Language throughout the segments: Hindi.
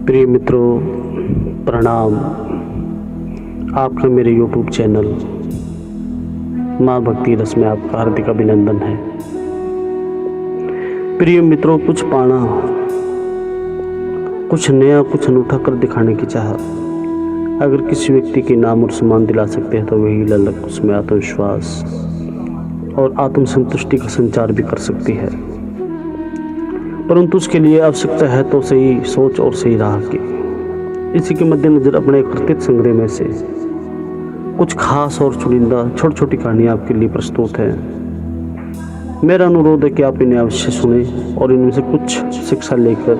प्रिय मित्रों, प्रणाम। आपका मेरे YouTube चैनल माँ भक्ति रस में आपका हार्दिक अभिनंदन है। प्रिय मित्रों, कुछ पाना, कुछ नया, कुछ अनूठा कर दिखाने की चाह अगर किसी व्यक्ति के नाम और सम्मान दिला सकते हैं तो वही ललक उसमें आत्मविश्वास और आत्मसंतुष्टि का संचार भी कर सकती है। परंतु उसके लिए आवश्यकता है तो सही सोच और सही राह की। इसी के मद्देनजर अपने कृतित्व संग्रह में से कुछ खास और चुनिंदा छोटी छोटी कहानियाँ आपके लिए प्रस्तुत हैं। मेरा अनुरोध है कि आप इन्हें अवश्य सुनें और इनमें से कुछ शिक्षा लेकर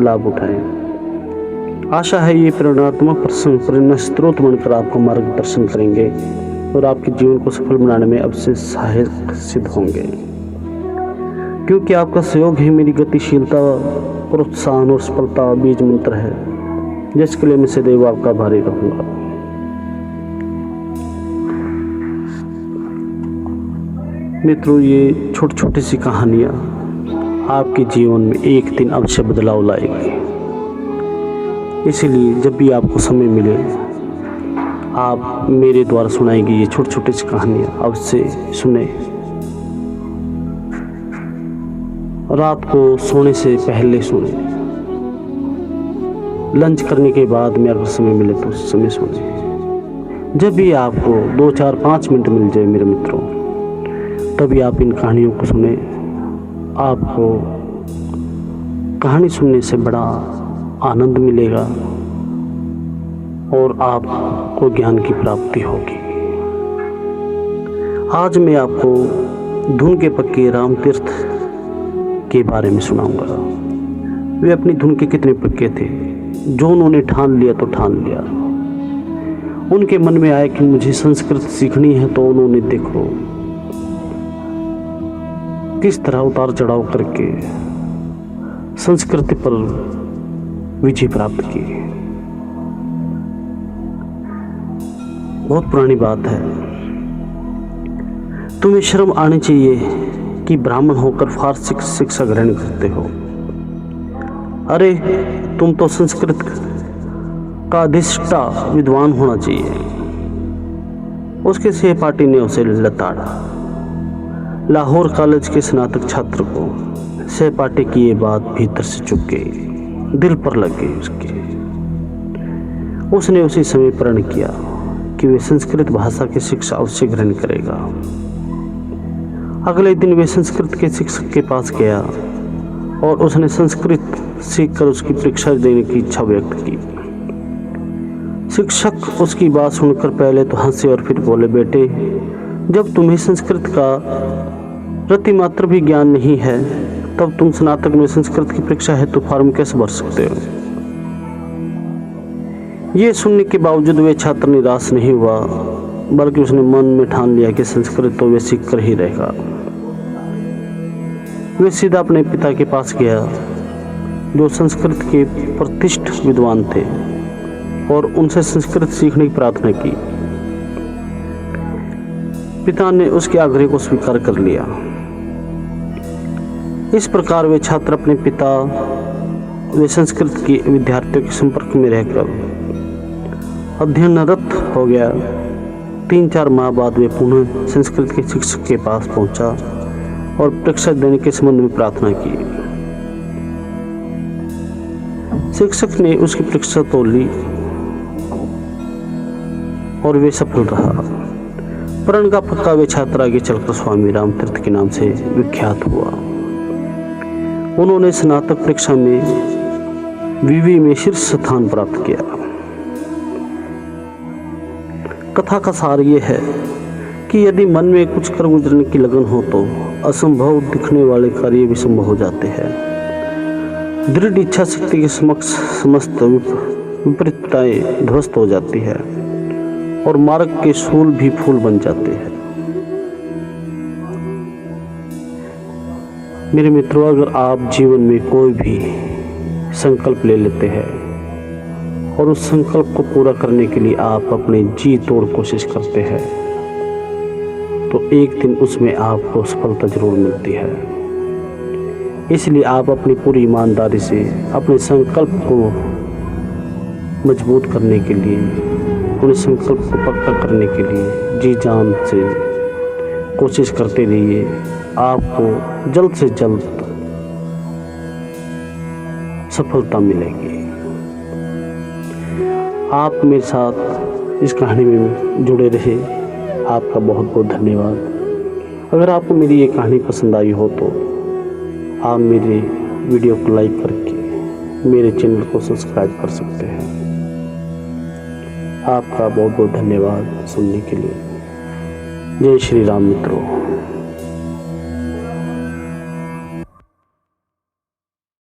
लाभ उठाएं। आशा है ये प्रेरणात्मक प्रसंग प्रेरणा स्रोत बनकर आपको मार्गदर्शन करेंगे और आपके जीवन को सफल बनाने में अवश्य सहायक सिद्ध होंगे, क्योंकि आपका सहयोग ही मेरी गतिशीलता, प्रोत्साहन और सफलता बीज मंत्र है, जिसके लिए मैं सदैव आपका आभारी रहूंगा। मित्रों, ये छोटी छोटी सी कहानियाँ आपके जीवन में एक दिन अवश्य बदलाव लाएगी। इसीलिए जब भी आपको समय मिले, आप मेरे द्वारा सुनाई गई ये छोटी छोटी सी कहानियाँ अवश्य सुने। रात को सोने से पहले सुने, लंच करने के बाद में अगर समय मिले तो उस समय सुने। जब भी आपको 2, 4, 5 मिनट मिल जाए मेरे मित्रों, तभी आप इन कहानियों को सुने। आपको कहानी सुनने से बड़ा आनंद मिलेगा और आपको ज्ञान की प्राप्ति होगी। आज मैं आपको धुन के पक्के रामतीर्थ के बारे में सुनाऊंगा। वे अपनी धुन के कितने पक्के थे, जो उन्होंने ठान लिया तो ठान लिया। उनके मन में आया कि मुझे संस्कृत सीखनी है, तो उन्होंने देखो किस तरह उतार चढ़ाव करके संस्कृति पर विजय प्राप्त की। बहुत पुरानी बात है। तुम्हें शर्म आनी चाहिए कि ब्राह्मण होकर फारसी शिक्षा ग्रहण करते हो। अरे, तुम तो संस्कृत का अधिष्ठा विद्वान होना चाहिए। उसके सहपाठी ने उसे लताड़ा। लाहौर कॉलेज के स्नातक छात्र को सहपाठी की ये बात भीतर से चुभ गई, दिल पर लग गई उसके। उसने उसी समय प्रण किया कि वे संस्कृत भाषा की शिक्षा अवश्य ग्रहण करेगा। अगले दिन वे संस्कृत के शिक्षक के पास गया और उसने संस्कृत सीखकर उसकी परीक्षा देने की इच्छा व्यक्त की। शिक्षक उसकी बात सुनकर पहले तो हंसे और फिर बोले, बेटे, जब तुम्हें संस्कृत का प्रतिमात्र भी ज्ञान नहीं है, तब तुम स्नातक में संस्कृत की परीक्षा हेतु फॉर्म कैसे भर सकते हो? ये सुनने के बावजूद वे छात्र निराश नहीं हुआ, बल्कि उसने मन में ठान लिया कि संस्कृत तो वे सीख कर ही रहेगा। वे सीधा अपने पिता के पास गया, जो संस्कृत के प्रतिष्ठित विद्वान थे, और उनसे संस्कृत सीखने की प्रार्थना की। पिता ने उसके आग्रह को स्वीकार कर लिया। इस प्रकार वे छात्र अपने पिता वे संस्कृत के विद्यार्थियों के संपर्क में रहकर अध्ययनरत हो गया। 3-4 माह बाद वे पुनः संस्कृत के शिक्षक के पास पहुंचा और परीक्षा देने के संबंध में प्रार्थना की। शिक्षक ने उसकी परीक्षा तो ली और वे सफल रहा। प्रण का पक्का वे छात्र आगे चलकर स्वामी रामतीर्थ के नाम से विख्यात हुआ। उन्होंने स्नातक परीक्षा में विवि में शीर्ष स्थान प्राप्त किया। कथा का सार ये है कि यदि मन में कुछ कर गुजरने की लगन हो तो असंभव दिखने वाले कार्य भी संभव हो जाते हैं। दृढ़ इच्छा शक्ति के समक्ष समस्त विपरीतताएं ध्वस्त हो जाती है और मार्ग के सूल भी फूल बन जाते हैं। मेरे मित्रों, अगर आप जीवन में कोई भी संकल्प ले लेते हैं और उस संकल्प को पूरा करने के लिए आप अपने जी तोड़ कोशिश करते हैं, तो एक दिन उसमें आपको सफलता जरूर मिलती है। इसलिए आप अपनी पूरी ईमानदारी से अपने संकल्प को मजबूत करने के लिए, उन्हें संकल्प को पक्का करने के लिए जी जान से कोशिश करते रहिए। आपको जल्द से जल्द सफलता मिलेगी। आप मेरे साथ इस कहानी में जुड़े रहे, आपका बहुत बहुत धन्यवाद। अगर आपको मेरी ये कहानी पसंद आई हो तो आप मेरे वीडियो को लाइक करके मेरे चैनल को सब्सक्राइब कर सकते हैं। आपका बहुत बहुत धन्यवाद सुनने के लिए। जय श्री राम मित्रों।